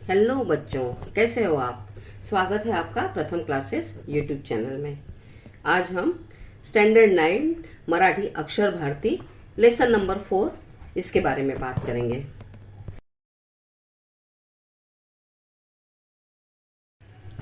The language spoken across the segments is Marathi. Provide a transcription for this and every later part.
हेलो बच्चों, कैसे हो आप। स्वागत है आपका प्रथम क्लासेस यूट्यूब चैनल में। आज हम स्टैंडर्ड 9 मराठी अक्षर भारती लेसन नंबर 4 इसके बारे में बात करेंगे।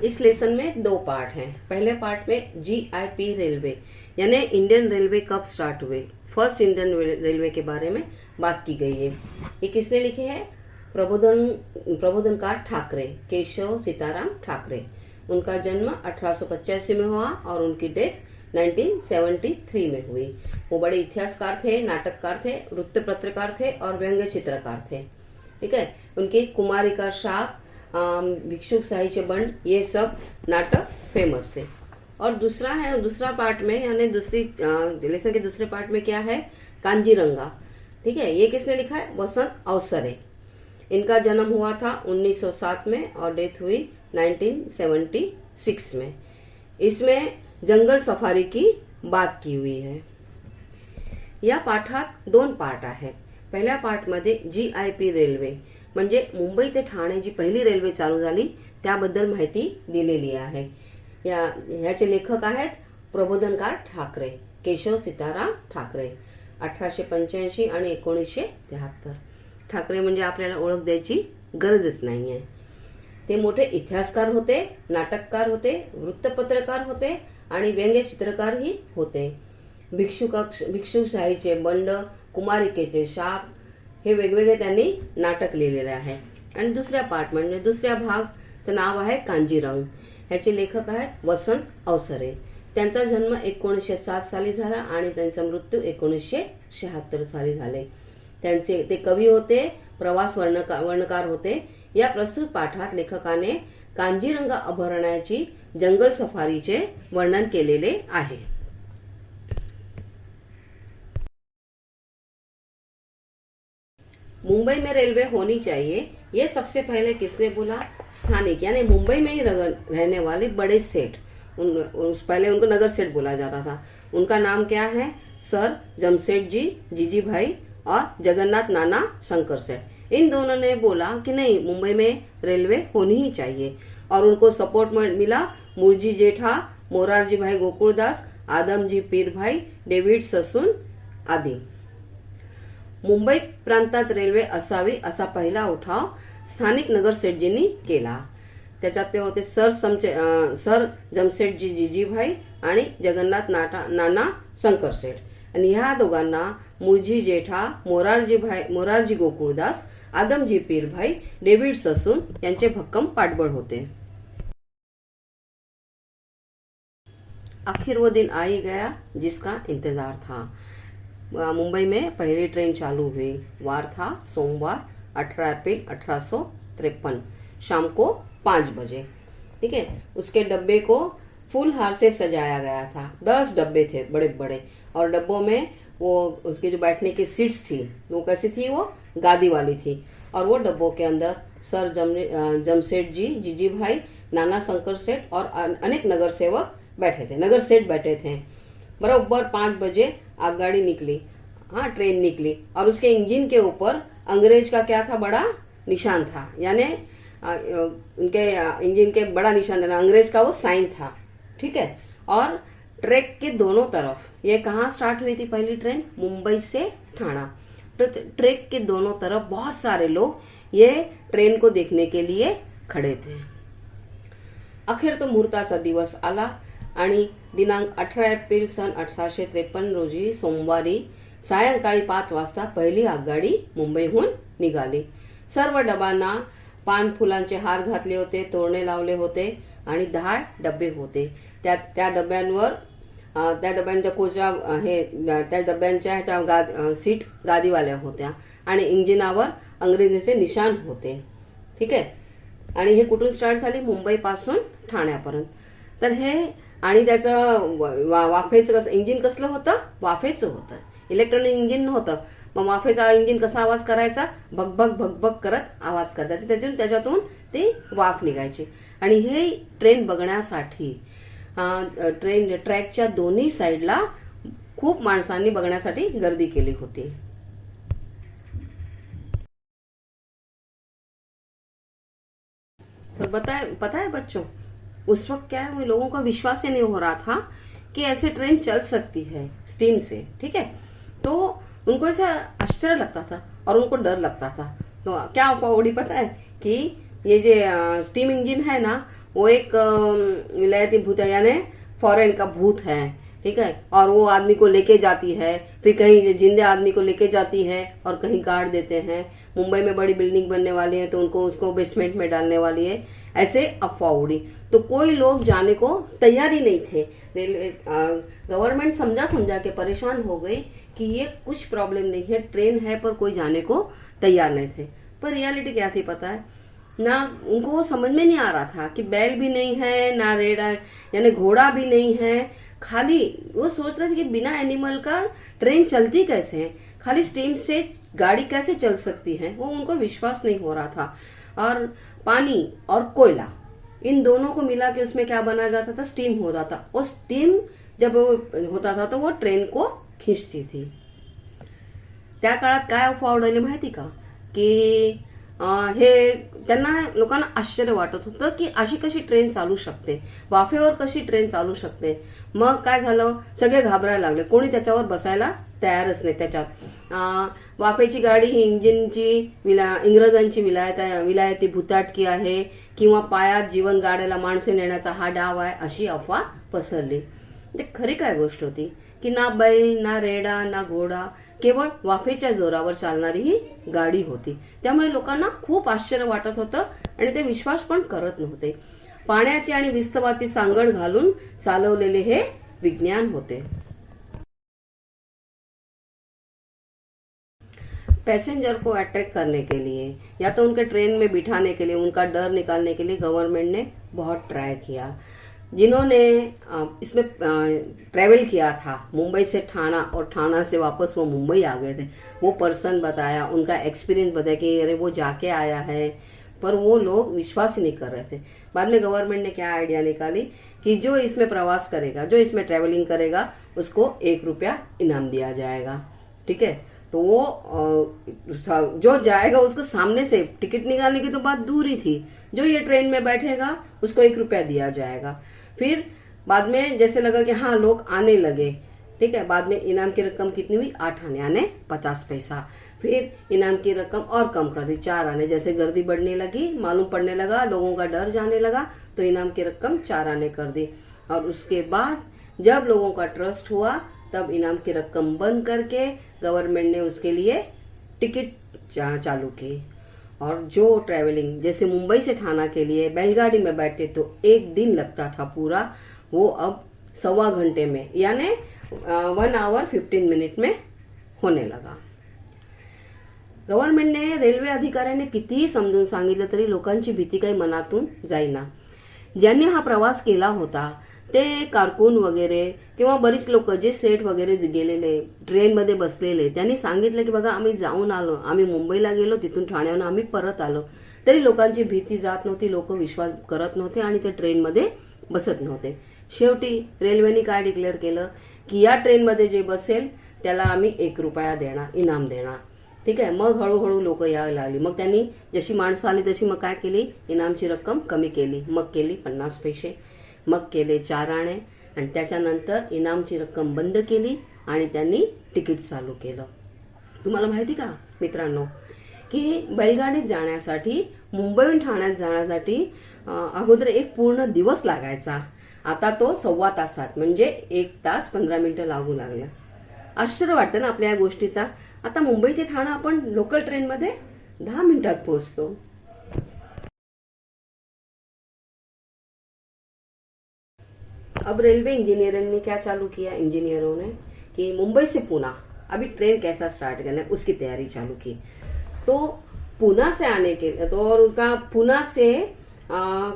इस लेसन में दो पार्ट हैं। पहले पार्ट में जीआईपी रेलवे यानी इंडियन रेलवे कब स्टार्ट हुए, फर्स्ट इंडियन रेलवे के बारे में बात की गई है। ये किसने लिखे हैं? प्रबोधनकार ठाकरे, केशव सीताराम ठाकरे। उनका जन्म 1885 में हुआ और उनकी डेथ 1973 में हुई। वो बड़े इतिहासकार थे, नाटककार थे, वृत्त पत्रकार थे और व्यंग्य चित्रकार थे। ठीक है। उनकी कुमारी का शाप, भिक्षुक साहित्य बंड, ये सब नाटक फेमस थे। और दूसरा पार्ट में यानी दूसरी लेसन के दूसरे पार्ट में क्या है? कांजीरंगा। ठीक है। ये किसने लिखा है? वसंत अवसरे। इनका जन्म हुआ था 1907 में और डेथ हुई 1976 में। इसमें जंगल सफारी की बात की हुई है। या पाठात दोन पार्ट आहेत। पहिल्या पार्ट मध्ये जीआयपी रेल्वे म्हणजे मुंबई ते ठाणे जी पहिली रेल्वे चालू झाली त्याबद्दल माहिती दिलेली आहे। याचे लेखक आहेत प्रबोधनकार ठाकरे, केशव सीताराम ठाकरे, 1885 आणि 1973। ठाकरे म्हणजे आपल्याला ओळख द्यायची गरजच नाहीये। ते मोठे इतिहासकार होते, नाटककार होते, वृत्तपत्रकार होते आणि व्यंग्य चित्रकारही होते। भिक्षुक साहित्य बंड, कुमारिकेचे शाप हे वेगवेगळे त्यांनी नाटक लिहिलेले आहे। आणि दुसऱ्या पार्ट म्हणजे दुसऱ्या भागचं नाव आहे कांजीरंग। ह्याचे लेखक आहेत वसंत अवसरे। त्यांचा जन्म 1907 साली झाला आणि त्यांचा मृत्यू 1976 साली झाले। ते कवी होते, प्रवास वर्णकार होते। या प्रस्तुत पाठात लेखकाने कांजीरंगा अभयारण्याची जंगल सफारीचे वर्णन केलेले आहे। मुंबई में रेलवे होनी चाहिए, ये सबसे पहले किसने बोला? स्थानिक यानी मुंबई में ही रहने वाले बड़े सेठ। पहले उनको नगर सेठ बोला जाता था। उनका नाम क्या है? सर जमशेदजी जीजीभाई और जगन्नाथ नाना शंकर सेठ। इन दोनों ने बोला कि नहीं, मुंबई में रेलवे होनी ही चाहिए। और उनको सपोर्ट मिला मुरजी जेठा, मोरारजी भाई गोकुलदास, आदमजी पीर भाई, डेव्हिड ससून आदि। मुंबई प्रांतात रेल्वे असावी असा पहिला उठाव स्थानिक नगरसेठजींनी केला। त्याच्यात ते होते सर जमशेदजी जीजीभाई आणि जगन्नाथ नाना शंकर सेठ। आणि ह्या दोघांना मुरजी जेठा, मोरारजी गोकुळदास, आदमजी पीरभाई, डेव्हिड ससून यांचे भक्कम पाठबळ होते। आखिर वो दिन आ ही गया जिसका इंतजार था। मुंबई में पहली ट्रेन चालू हुई। वार था सोमवार 18 अप्रैल 1853 शाम को 5 बजे। ठीक है। उसके डब्बे को फूल हार से सजाया गया था। 10 डब्बे थे बड़े बड़े और डब्बों में वो उसकी जो बैठने की सीट्स थी वो कैसी थी? वो गादी वाली थी। और वो डब्बों के अंदर सर जमशेद जी जीजीभाई, नाना शंकर सेठ और अनेक नगर सेठ बैठे थे। बराबर 5 बजे आगगाड़ी निकली। हाँ, ट्रेन निकली और उसके इंजन के ऊपर अंग्रेज का क्या था? बड़ा निशान था। यानी उनके इंजन के बड़ा निशान था, अंग्रेज का वो साइन था। ठीक है। और ट्रैक के दोनों तरफ, ये कहाँ स्टार्ट हुई थी पहली ट्रेन? मुंबई से ठाणा। तो ट्रैक के दोनों तरफ बहुत सारे लोग ये ट्रेन को देखने के लिए खड़े थे। अखेर तो मुहूर्ताचा दिवस आला आणि दिनांक 18 एप्रिल सन 1853 रोजी सोमवारी सायंकाळी 5 वाजता पहिली आगगाडी मुंबईहून निघाली। सर्व डबांना पान फुलांचे हार घातले होते, तोरणे लावले होते आणि 10 डबे होते। त्या डब्यांच्या कोच्या त्या डब्यांच्या सीट गादीवाल्या होत्या आणि इंजिनावर अंग्रेजीचे निशाण होते। ठीक आहे। आणि हे कुठून स्टार्ट झाली? मुंबई पासून ठाण्यापर्यंत। तर हे आणि त्याचं वाफेचं कसं इंजिन कसलं होतं? वाफेचं होतं, इलेक्ट्रॉनिक इंजिन नव्हतं। मग वाफेचा इंजिन कसा आवाज करायचा? भगभग भगभग करत आवाज करायचा। त्याच्यातून ती वाफ निघायची। आणि हे ट्रेन बघण्यासाठी ट्रॅकच्या दोन्ही साईडला खूप माणसांनी बघण्यासाठी गर्दी केली होती। पर पता है बच्चों, उस वक्त क्या है, वो लोगों का विश्वास ही नहीं हो रहा था कि ऐसे ट्रेन चल सकती है स्टीम से। ठीक है, तो उनको ऐसा आश्चर्य लगता था और उनको डर लगता था। तो क्या अफवाह उड़ी पता है कि ये जो स्टीम इंजन है ना, वो एक विलायती भूत है, यानी फॉरेन का भूत है। ठीक है, और वो आदमी को लेके जाती है, फिर कहीं जिंदे आदमी को लेके जाती है और कहीं गाड़ देते हैं। मुंबई में बड़ी बिल्डिंग बनने वाली है तो उनको उसको बेसमेंट में डालने वाली है, ऐसे अफवाह उड़ी। तो कोई लोग जाने को तैयार ही नहीं थे। रेलवे गवर्नमेंट समझा के परेशान हो गई कि ये कुछ प्रॉब्लम नहीं है, ट्रेन है, पर कोई जाने को तैयार नहीं थे। पर रियलिटी क्या थी पता है ना, उनको वो समझ में नहीं आ रहा था कि बैल भी नहीं है ना रेड़ा यानी घोड़ा भी नहीं है, खाली वो सोच रहे थे कि बिना एनिमल का ट्रेन चलती कैसे है, खाली स्टीम से गाड़ी कैसे चल सकती है, वो उनको विश्वास नहीं हो रहा था। और पानी और कोयला, इन दोनों को मिला के उसमें क्या बनाया जाता था, स्टीम होता था। वो स्टीम जब होता था तो वो ट्रेन को खींचती थी। त्या काळात काय अफवा उडाली माहिती का, की हे त्यांना लोकांना आश्चर्य वाटत होतं की अशी कशी ट्रेन चालू शकते, वाफेवर कशी ट्रेन चालू शकते। मग काय झालं, सगळे घाबरायला लागले, कोणी त्याच्यावर बसायला तयारच नाही। त्याच्यात वाफेची गाडी ही इंजिनची इंग्रजांची विलायती भुताटकी आहे किंवा पायात जीवन गाड्याला माणसे नेण्याचा हा डाव आहे, अशी अफवा पसरली। ते खरी काय गोष्ट होती की ना बैल ना रेडा ना घोडा, केवळ वाफेच्या जोरावर चालणारी ही गाडी होती। त्यामुळे लोकांना खूप आश्चर्य वाटत होतं आणि ते विश्वास पण करत नव्हते। पाण्याची आणि विस्तवाची सांगड घालून चालवलेले हे विज्ञान होते। पैसेंजर को अट्रैक्ट करने के लिए या तो उनके ट्रेन में बिठाने के लिए, उनका डर निकालने के लिए गवर्नमेंट ने बहुत ट्राई किया। जिन्होंने इसमें ट्रेवल किया था मुंबई से ठाणा और ठाणा से वापस वो मुंबई आ गए थे, वो पर्सन बताया, उनका एक्सपीरियंस बताया कि अरे वो जाके आया है, पर वो लोग विश्वास ही नहीं कर रहे थे। बाद में गवर्नमेंट ने क्या आइडिया निकाली कि जो इसमें प्रवास करेगा, जो इसमें ट्रेवलिंग करेगा, उसको 1 रुपया इनाम दिया जाएगा। ठीक है, तो वो जो जाएगा उसको सामने से टिकट निकालने की तो बात दूर ही थी, जो ये ट्रेन में बैठेगा उसको 1 रुपया दिया जाएगा। फिर बाद में जैसे लगा कि हाँ लोग आने लगे, ठीक है, बाद में इनाम की रकम कितनी हुई, 8 आने यानी 50 पैसा। फिर इनाम की रकम और कम कर दी, 4 आने। जैसे गर्दी बढ़ने लगी, मालूम पड़ने लगा, लोगों का डर जाने लगा, तो इनाम की रकम 4 आने कर दी। और उसके बाद जब लोगों का ट्रस्ट हुआ तब इनाम की रकम बंद करके गवर्नमेंट ने उसके लिए टिकट चालू की। और जो ट्रैवलिंग जैसे मुंबई से ठाणा के लिए बैलगाड़ी में बैठते तो 1 दिन लगता था पूरा, वो अब 1.25 घंटे में यानी 1 आवर 15 मिनिट में होने लगा। गव्हर्नमेंटने, रेल्वे अधिकाऱ्यांनी कितीही समजून सांगितलं तरी लोकांची भीती काही मनातून जाईना। ज्यांनी हा प्रवास केला होता ते कारकून वगैरे किंवा बरीच लोक जे सेट वगैरे गेलेले, ट्रेनमध्ये बसलेले, त्यांनी सांगितलं की बघा आम्ही जाऊन आलो, आम्ही मुंबईला गेलो, तिथून ठाण्याहून आम्ही परत आलो, तरी लोकांची भीती जात नव्हती, लोक विश्वास करत नव्हते आणि ते ट्रेनमध्ये बसत नव्हते। शेवटी रेल्वेने काय डिक्लेअर केलं की या ट्रेनमध्ये जे बसेल त्याला आम्ही 1 रुपया देणार, इनाम देणार। ठीक आहे, मग हळूहळू लोक यायला लागली। मग त्यांनी जशी माणसं आली तशी मग काय केली, इनामची रक्कम कमी केली, मग केली 50 पैसे, मग केले 4 आणे, आणि त्याच्यानंतर इनामची रक्कम बंद केली आणि त्यांनी तिकीट चालू केलं। तुम्हाला माहिती का मित्रांनो की बैलगाडीत जाण्यासाठी, मुंबईहून ठाण्यात जाण्यासाठी अगोदर एक पूर्ण दिवस लागायचा, आता तो 1.25 तासात म्हणजे 1 तास 15 मिनिटं लागू लागला। आश्चर्य वाटतं ना आपल्या या गोष्टीचा। आता मुंबई ते ठाणा आपण लोकल ट्रेनमध्ये 10 मिनिटात पोहोचतो। अब रेलवे इंजीनियरों ने क्या चालू किया, इंजीनियरों ने कि मुंबई से पुणे अभी ट्रेन कैसा स्टार्ट करना है उसकी तैयारी चालू की। तो पुणे से आने के लिए, तो और उनका पुणे से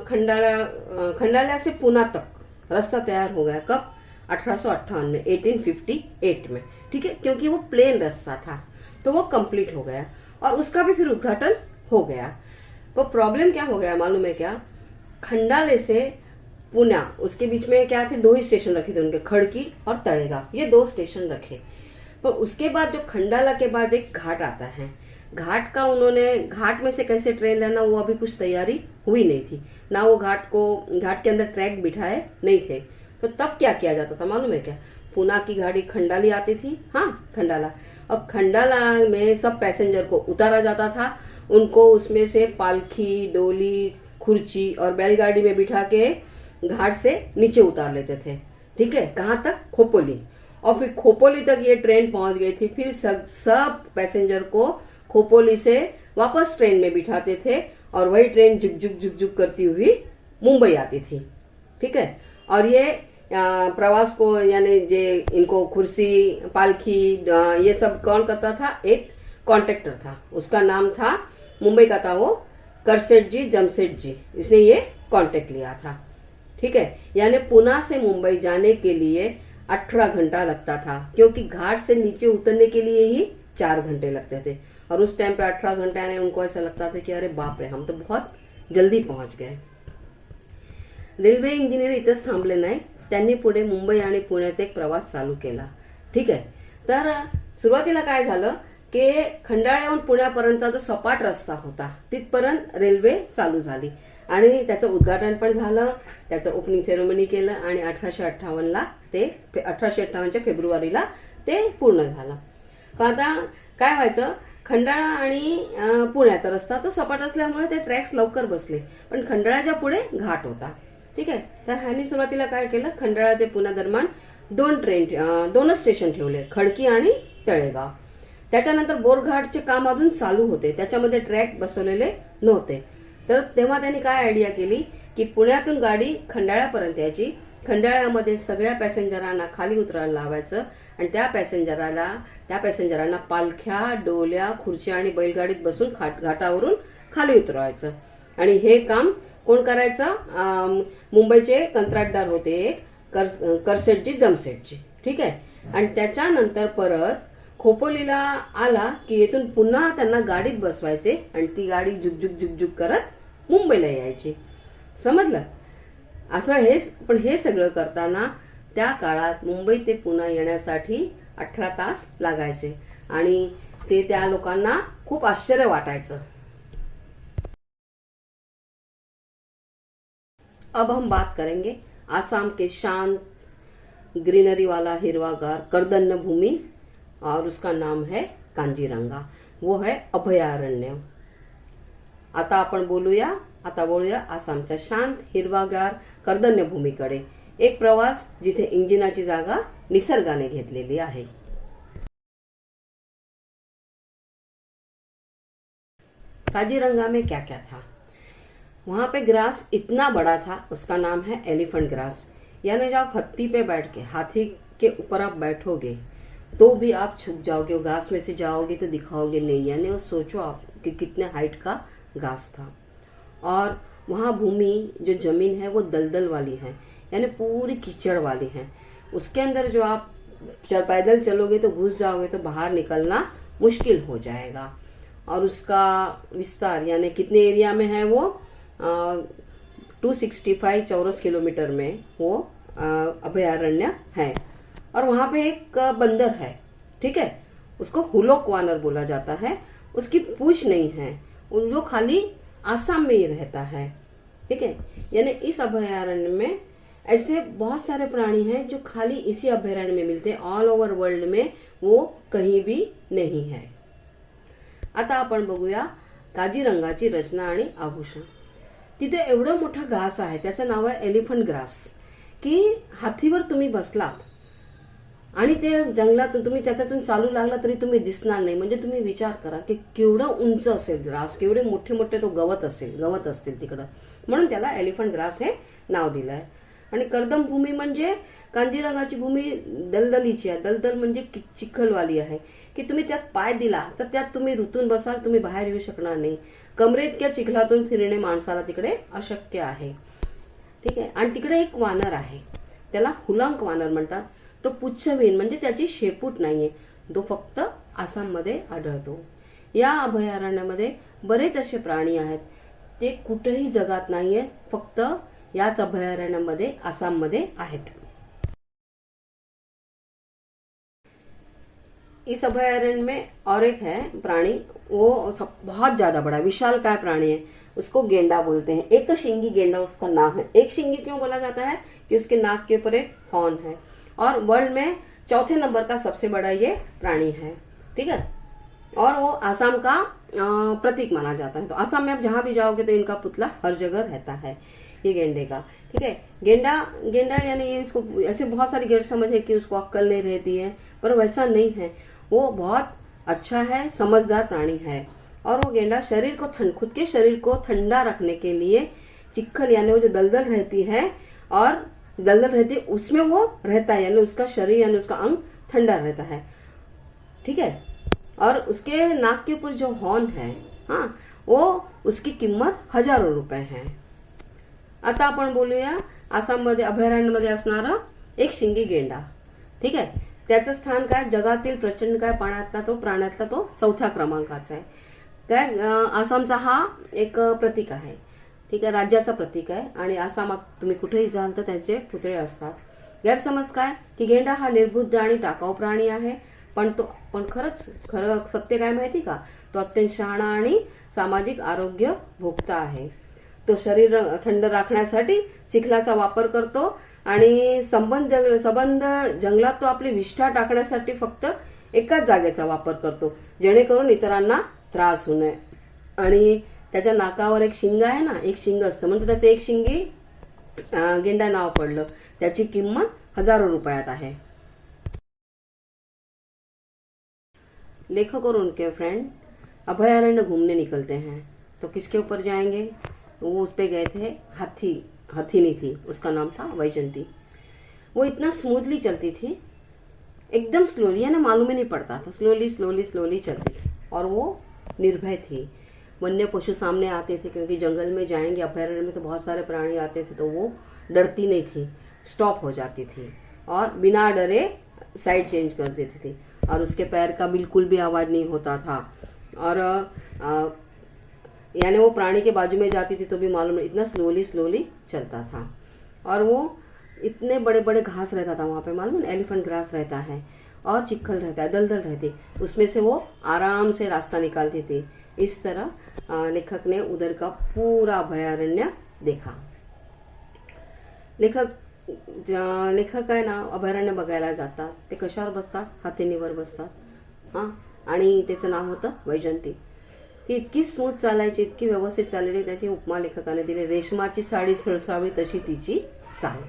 खंडाला से पुणे तक रास्ता तैयार हो गया। कब, 1858 में, 1858 में। ठीक है, क्योंकि वो प्लेन रास्ता था तो वो कंप्लीट हो गया और उसका भी फिर उद्घाटन हो गया। तो प्रॉब्लम क्या हो गया मालूम है क्या, खंडाले से पुणे, उसके बीच में क्या थे, 2 ही स्टेशन रखे थे उनके, खड़की और तळेगाव, ये 2 स्टेशन रखे। पर उसके बाद जो खंडाला के बाद एक घाट आता है, घाट में से कैसे ट्रेन लेना, वो अभी कुछ तैयारी हुई नहीं थी ना, वो घाट के अंदर ट्रैक बिठाए नहीं थे। तो तब क्या किया जाता था मालूम है क्या? पूना की गाड़ी खंडाली आती थी, हाँ खंडाला। अब खंडाला में सब पैसेंजर को उतारा जाता था, उनको उसमें से पालखी, डोली, खुर्ची और बैलगाड़ी में बिठा के घाट से नीचे उतार लेते थे। ठीक है, कहाँ तक? खोपोली। और फिर खोपोली तक ये ट्रेन पहुंच गई थी। फिर सब पैसेंजर को खोपोली से वापस ट्रेन में बिठाते थे और वही ट्रेन झुक झुक झुक झुक करती हुई मुंबई आती थी। ठीक है, और ये प्रवास को यानी जे इनको कुर्सी, पालखी, ये सब कौन करता था? एक कॉन्ट्रैक्टर था, उसका नाम था, मुंबई का था वो, करसेट जी, जमशेद जी, इसने ये कॉन्ट्रैक्ट लिया था। ठीक है, यानी पुणे से मुंबई जाने के लिए 18 घंटा लगता था, क्योंकि घाट से नीचे उतरने के लिए ही 4 घंटे लगते थे। और उस टाइम पे 18 घंटे आने उनको ऐसा लगता था कि अरे बाप रे, हम तो बहुत जल्दी पहुंच गए। रेल्वे इंजिनियर इथंच थांबले नाही, त्यांनी पुढे मुंबई आणि पुण्याचा एक प्रवास चालू केला। ठीक आहे, तर सुरुवातीला काय झालं की खंडाळ्याहून पुण्यापर्यंतचा जो सपाट रस्ता होता तिथपर्यंत रेल्वे चालू झाली आणि त्याचं उद्घाटन पण झालं, त्याचं ओपनिंग सेरेमनी केलं आणि 1858च्या फेब्रुवारीला ते पूर्ण झालं। पण आता काय व्हायचं, खंडाळा आणि पुण्याचा रस्ता तो सपाट असल्यामुळे ते ट्रॅक्स लवकर बसले, पण खंडाळ्याच्या पुढे घाट होता। ठीक आहे, तर ह्यांनी सुरुवातीला काय केलं, खंडाळा ते पुणे दरम्यान दोनच स्टेशन ठेवले, खडकी आणि तळेगाव। त्याच्यानंतर बोरघाटचे काम अजून चालू होते, त्याच्यामध्ये ट्रॅक बसवलेले नव्हते। तर तेव्हा त्यांनी काय आयडिया केली की पुण्यातून गाडी खंडाळ्यापर्यंत यायची, खंडाळ्यामध्ये सगळ्या पॅसेंजरांना खाली उतरायला लावायचं आणि त्या पॅसेंजरांना पालख्या, डोल्या, खुर्च्या आणि बैलगाडीत बसून घाटावरून खाली उतरवायचं। आणि हे काम कोण करायचं? मुंबईचे कंत्राटदार होते, करसेटजी, जमशेदजी। ठीक आहे, आणि त्याच्यानंतर परत खोपोलीला आला की येथून पुन्हा त्यांना गाडीत बसवायचे आणि ती गाडी झुकझुक झुकझुक करत मुंबईला यायची। समजलं? असं पण हे सगळं करताना त्या काळात मुंबई ते पुणे येण्यासाठी 18 तास लागायचे आणि ते त्या लोकांना खूप आश्चर्य वाटायचं। अब हम बात करेंगे आसाम के शांत ग्रीनरी वाला हिरवागार कर्दन्न भूमि, और उसका नाम है कांजीरंगा, वो है अभयारण्य। आता आपण बोलूया आसामच्या शांत हिरवागार कर्दन्य भूमीकडे, एक प्रवास जिथे इंजिनाची जागा निसर्गाने घेतलेली आहे। काजीरंगा में क्या क्या था? वहां पे ग्रास इतना बड़ा था, उसका नाम है एलिफेंट ग्रास। यानी जब हत्ती पे बैठ के, हाथी के ऊपर आप बैठोगे तो भी आप छुप जाओगे, घास में से जाओगे तो दिखाओगे नहीं। यानी वो सोचो आप कि कितने हाइट का घास था। और वहां भूमि, जो जमीन है वो दलदल वाली है, यानी पूरी कीचड़ वाली है। उसके अंदर जो आप पैदल चलोगे तो घुस जाओगे तो बाहर निकलना मुश्किल हो जाएगा। और उसका विस्तार यानी कितने एरिया में है वो 265 चौरस किलोमीटर में वो अभयारण्य है। और वहां पे एक बंदर है, ठीक है, उसको हुलोक वानर बोला जाता है। उसकी पूंछ नहीं है, जो खाली आसाम में ही रहता है। ठीक है, यानी इस अभयारण्य में ऐसे बहुत सारे प्राणी हैं जो खाली इसी अभयारण्य में मिलते हैं, ऑल ओव्हर वर्ल्ड में वो कहीं भी नहीं है। आता आपण बघूया काजीरंगाची रचना आणि आभूषण। तिथे एवढं मोठा घास आहे, त्याचं नाव आहे एलिफंट ग्रास, की हातीवर तुम्ही बसलात आणि ते जंगलातून तुम्ही त्याच्यातून चालू लागला तरी तुम्ही दिसणार नाही। म्हणजे तुम्ही विचार करा की केवढं उंच असेल ग्रास, केवढे मोठे मोठे तो गवत असतील तिकडं, म्हणून त्याला एलिफंट ग्रास हे नाव दिलंय। आणि कर्दम भूमी म्हणजे कांजीरंगाची भूमी दलदलीची आहे। दलदल म्हणजे चिखलवाली आहे, की तुम्ही त्यात पाय दिला तर त्यात तुम्ही रुतून बसाल, तुम्ही बाहेर येऊ शकणार नाही। कमरेइतक्या चिखलातून फिरणे माणसाला तिकडे अशक्य आहे। ठीक आहे, आणि तिकडे एक वानर आहे, त्याला हुलांक वानर म्हणतात। तो पुच्छविहीन म्हणजे त्याची शेपूट नाहीये, तो फक्त आसाममध्ये आढळतो। या अभयारण्यामध्ये बरेच असे प्राणी आहेत, ते कुठेही जगात नाहीयेत, फक्त याच अभयारण्यामध्ये आसाममध्ये आहेत। इस अभयारण्य में और एक है प्राणी, वो सब बहुत ज्यादा बड़ा विशालकाय प्राणी है, उसको गेंडा बोलते हैं। एक शिंगी गेंडा उसका नाम है। एक शिंगी क्यों बोला जाता है कि उसके नाक के ऊपर एक हॉर्न है, और वर्ल्ड में चौथे नंबर का सबसे बड़ा ये प्राणी है, ठीक है। और वो आसाम का प्रतीक माना जाता है। तो आसाम में आप जहां भी जाओगे तो इनका पुतला हर जगह रहता है, ये गेंडे का, ठीक है। गेंडा गेंडा यानी ये, इसको ऐसे बहुत सारी गैर समझ है कि उसको अक्कल नहीं रहती है, पर वैसा नहीं है। वो बहुत अच्छा है, समझदार प्राणी है। और वो गेंडा शरीर को खुद के शरीर को ठंडा रखने के लिए चिक्खल यानी वो जो दलदल रहती है, और दलदल रहती है उसमें वो रहता है, यानी उसका शरीर यानी उसका अंग ठंडा रहता है, ठीक है। और उसके नाक के ऊपर जो हॉर्न है, हाँ, वो उसकी किंमत हजारों रुपए है। आता आपण बोलूया आसाममध्ये अभयारण्यामध्ये असणारा एक शिंगी गेंडा, ठीक आहे। त्याचं स्थान काय, जगातील प्रचंड काय पाण्यातला तो प्राण्यातला तो चौथ्या क्रमांकाचा आहे। त्या आसामचा हा एक प्रतीक आहे, ठीक आहे, राज्याचा प्रतीक आहे। आणि आसामात तुम्ही कुठेही जाल तर त्याचे पुतळे असतात। गैरसमज काय की गेंडा हा निर्बुद्ध आणि टाकाऊ प्राणी आहे, पण खरं सत्य काय माहिती का, तो अत्यंत शहाणा आणि सामाजिक आरोग्य भोगता आहे। तो शरीर थंड राखण्यासाठी चिखलाचा वापर करतो, आणि संबंध जंगलात तो आपली विष्ठा टाकण्यासाठी फक्त एकाच जागेचा वापर करतो, जेणेकरून इतरांना त्रास होऊ नये। आणि त्याच्या नाकावर एक शिंग आहे ना, एक शिंग असतं, म्हणजे त्याचं एक शिंगी गेंडा नाव पडलं। त्याची किंमत हजारों रुपयात आहे। लेखक और उनके फ्रेंड अभयारण्य घूमने निकलते हैं, तो किसके ऊपर जाएंगे? वो उस पे गए थे हथिनी थी, उसका नाम था वैजंती। वो इतना स्मूथली चलती थी, एकदम स्लोली, यानी मालूम ही नहीं पड़ता था, स्लोली स्लोली स्लोली चलती थी। और वो निर्भय थी। वन्य पशु सामने आते थे, क्योंकि जंगल में जाएंगे, अभयारण्य में तो बहुत सारे प्राणी आते थे, तो वो डरती नहीं थी, स्टॉप हो जाती थी और बिना डरे साइड चेंज कर देती थी। और उसके पैर का बिल्कुल भी आवाज नहीं होता था। और यानी वो प्राणी के बाजू में जाती थी तो भी मालूम इतना स्लोली स्लोली चलता था। और वो इतने बड़े बड़े घास रहता था वहां पे, मालूम एलिफेंट ग्रास रहता है, और चिक्खल रहता है, दलदल रहती, उसमें से वो आराम से रास्ता निकालती थी। इस तरह लेखक ने उधर का पूरा अभयारण्य देखा। लेखक आहे ना, अभयारण्य बघायला जातात, ते कशावर बसतात? हत्तीनीवर बसतात, हा। आणि त्याचं नाव होतं वैजंती। ती इतकी स्मूथ चालायची, इतकी व्यवस्थित चाललेली, त्याची उपमा लेखकाने दिली, रेशमाची साडी सळसावी तशी तिची चाल।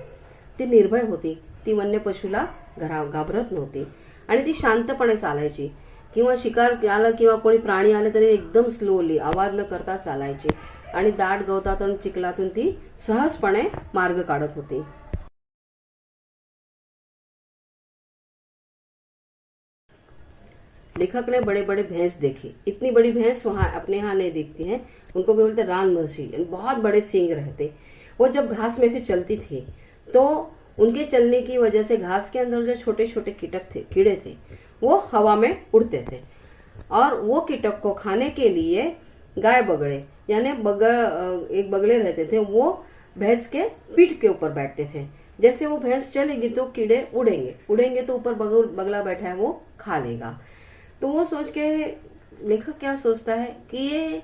ती निर्भय होती, ती वन्य पशुला घाबरत नव्हती, आणि ती शांतपणे चालायची। किंवा शिकार आलं किंवा कोणी प्राणी आले तरी एकदम स्लोली आवाज न करता चालायची, आणि दाट गवतातून चिखलातून ती सहजपणे मार्ग काढत होती। लेखक ने बड़े बड़े भैंस देखे। इतनी बड़ी भैंस वहां अपने यहाँ नहीं दिखती है, उनको बोलते रान भैंसी, बहुत बड़े सींग रहते। वो जब घास में से चलती थी तो उनके चलने की वजह से घास के अंदर जो छोटे छोटे कीड़े थे वो हवा में उड़ते थे, और वो कीटक को खाने के लिए गाय बगड़े यानी एक बगले रहते थे, वो भैंस के पीठ के ऊपर बैठते थे। जैसे वो भैंस चलेगी तो कीड़े उड़ेंगे तो ऊपर बगला बैठा है वो खा लेगा। तो वो सोच के लेखक क्या सोचता है कि ये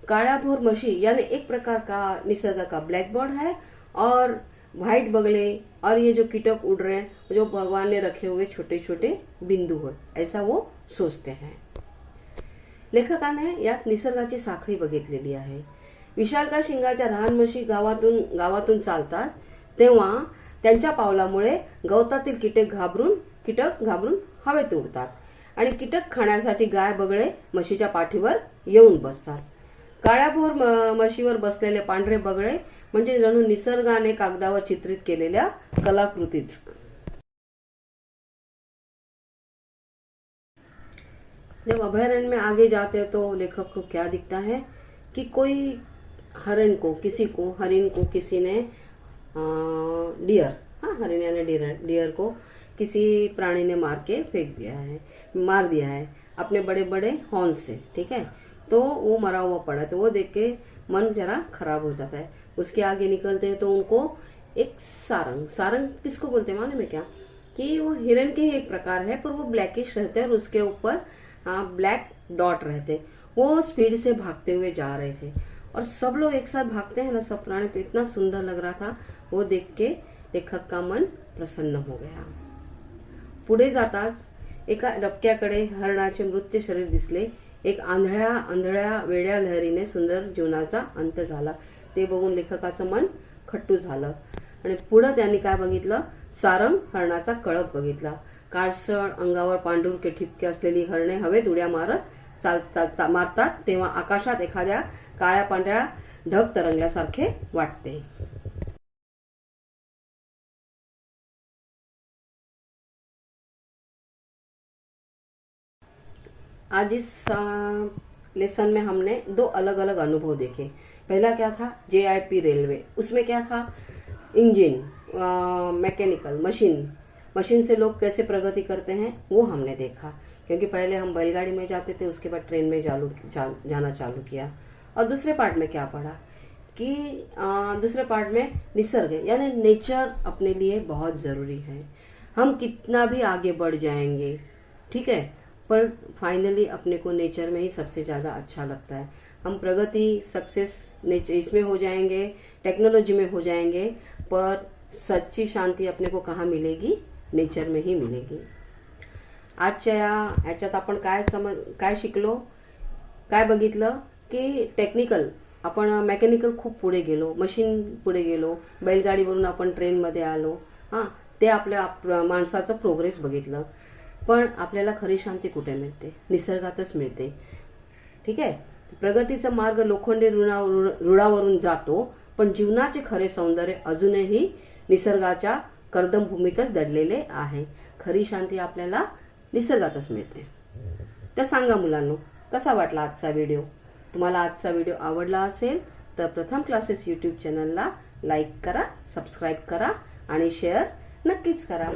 काड़ाभोर मछली यानी एक प्रकार का निसर्ग का ब्लैक बर्ड है, और व्हाइट बगले और ये जो कीटक उड़ रहे हैं, जो भगवान ने रखे हुए छोटे छोटे बिंदू है, ऐसा वो सोचते हैं। लेखकाने यात निसर्गाची साखळी बघितलेली आहे। विशालकाय शिंगाच्या लहान म्हशी गावातून चालतात, तेव्हा त्यांच्या पावलामुळे गवतातील कीटक घाबरून हवेत उडतात, आणि कीटक खाण्यासाठी गाय बगळे म्हशीच्या पाठीवर येऊन बसतात। काळ्याभोर म्हशीवर बसलेले पांढरे बगळे म्हणजे जणू निसर्गाने कागदावर चित्रित केलेल्या कलाकृतीच। जब अभयारण्य में आगे जाते हैं तो लेखक को क्या दिखता है कि कोई हरिण को किसी ने हरिण यानी डियर को किसी प्राणी ने मार दिया है अपने बड़े बड़े हॉर्न से, ठीक है। तो वो मरा हुआ पड़ा है, तो वो देख के मन जरा खराब हो जाता है। उसके आगे निकलते हैं तो उनको एक सारंग किसको बोलते हैं मालूम है क्या? कि वो हिरन के ही एक प्रकार है, पर वो ब्लैकिश रहते हैं और उसके ऊपर ब्लैक डॉट रहते। वो स्पीड से भागते हुए जा रहे थे और सब लोग एक साथ भागते हैं ना, सब प्राणी, तो इतना सुंदर लग रहा था। वो देख के लेखक का मन प्रसन्न हो गया। पुढे जाताच एका डबक्याकडे हरणाचे मृत शरीर दिसले। एक आंधळ्या आंधळ्या वेड्या लहरीने सुंदर जीवनाचा अंत झाला। ते बघून लेखकाचं मन खट्टू झालं आणि पुढे त्यांनी काय बघितलं, सारंग हरणाचा कळप बघितला। काळसर अंगावर पांढुरके ठिपके असलेली हरणे हवेत उड्या मारतात तेव्हा आकाशात एखाद्या काळ्या पांढऱ्या ढग तरंगल्यासारखे वाटते। आज इस लेसन में हमने दो अलग अलग अनुभव देखे। पहला क्या था, JIP रेलवे, उसमें क्या था, इंजन, मैकेनिकल मशीन से लोग कैसे प्रगति करते हैं वो हमने देखा। क्योंकि पहले हम बैलगाड़ी में जाते थे, उसके बाद ट्रेन में जाना चालू किया। और दूसरे पार्ट में क्या पढ़ा कि दूसरे पार्ट में निसर्ग यानी नेचर अपने लिए बहुत जरूरी है। हम कितना भी आगे बढ़ जाएंगे, ठीक है, पर फाइनली अपने को नेचर में ही सबसे ज्यादा अच्छा लगता है। हम प्रगति सक्सेस नेचर इसमें हो जाएंगे, टेक्नोलॉजी में हो जाएंगे, पर सच्ची शांती अपने को कहाँ मिलेगी, नेचर में ही मिलेगी। आजच्या याच्यात आपण काय शिकलो, काय बघितलं की टेक्निकल आपण मेकॅनिकल खूप पुढे गेलो, मशीन पुढे गेलो, बैलगाडीवरून आपण ट्रेन मध्ये आलो, ते आपल्या माणसाचं प्रोग्रेस बघितलं। पण आपल्याला खरी शांती कुठे मिळते, निसर्गातच मिळते, ठीक आहे। प्रगतीचा मार्ग लोखंडी रुळावरून जातो, पण जीवनाचे खरे सौंदर्य अजूनही निसर्गाच्या कर्दमभूमीतच दडलेले आहे। खरी शांती आपल्याला निसर्गातच मिळते। तर सांगा मुलांनो, कसा वाटला आजचा व्हिडिओ? तुम्हाला आजचा व्हिडिओ आवडला असेल तर प्रथम क्लासेस YouTube चॅनलला लाईक करा, सबस्क्राईब करा आणि शेअर नक्कीच करा।